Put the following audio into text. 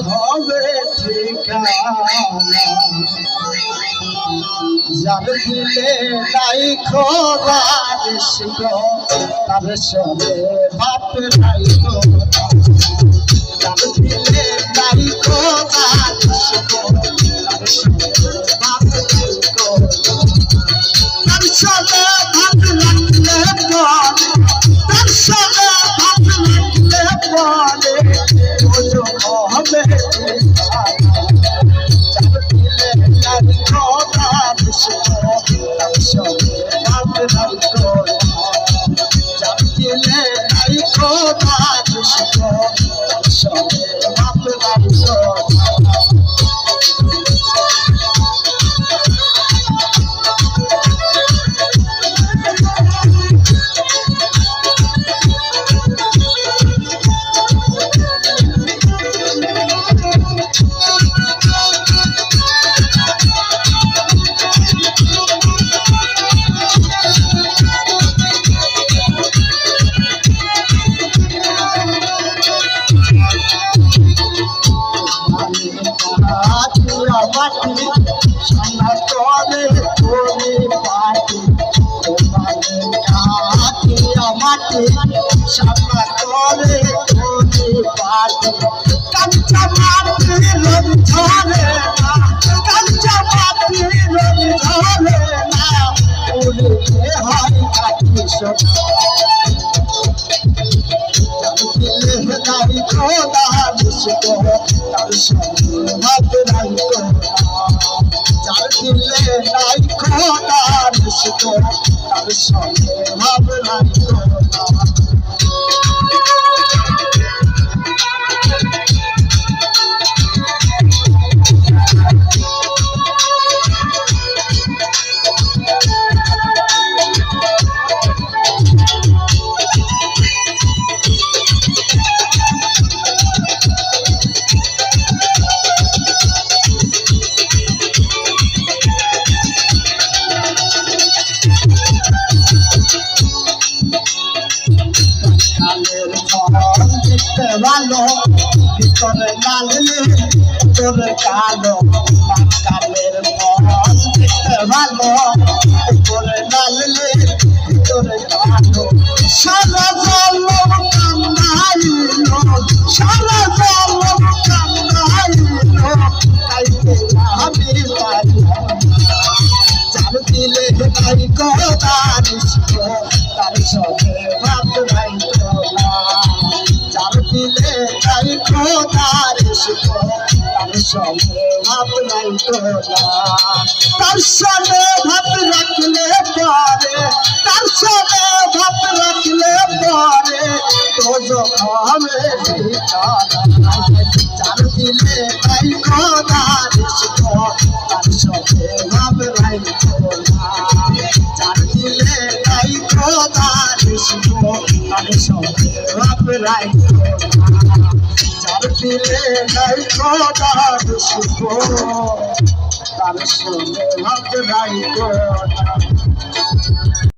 হবে ঠিকানা যার দিলে নাই খোদার শিখ তার সবে ভাব নাই যার দিলে নাই খোদার শিখ তার সবে ভাব নাই তার সবে ভাব লাগলে তার সবে ভাব লাগলে বলে ওজো হবে যার দিলে নাই খোদার শিখ তার সবে ভাব নাই যার দিলে নাই খোদার শিখ তার সবে ভাব নাই মাটি সামনা করে তোরে পাটি তোমারে কাটিয়া মাটি সামনা করে তোরে পাটি কাঁচা মাটি রং ধরে না কাঁচা মাটি রং ধরে না উড়ে হয় কাটি সব দিলে নাই খোদা বিশ্বক তার সঙ্গে ভাব নাই যার দিলে নাই খোদা বিশ্বক তার সঙ্গে ভাব নাই ভালো ভিতরে লাললে তোর কালো কালের মন দেখতে ভালো তোরে লাললে তোরে কালো সারা জলম কান্দাইলো সারা জলম কান্দাইলো তাইতে আমি পারি যার দিলে নাই খোদার শিখ তার সঙ্গে ভাব নাই যার দিলে নাই খোদার শিখ তার সঙ্গে ভাব নাই তার সঙ্গে ভাব রাখলে পরে তার সঙ্গে ভাব রাখলে পরে তো হবে যার দিলে নাই খোদার শিখ তার সঙ্গে ভাব নাই যার দিলে নাই খোদার শিখ তার সঙ্গে ভাব নাই যার দিলে নাই খোদার শিখ তার সঙ্গে ভাব নাই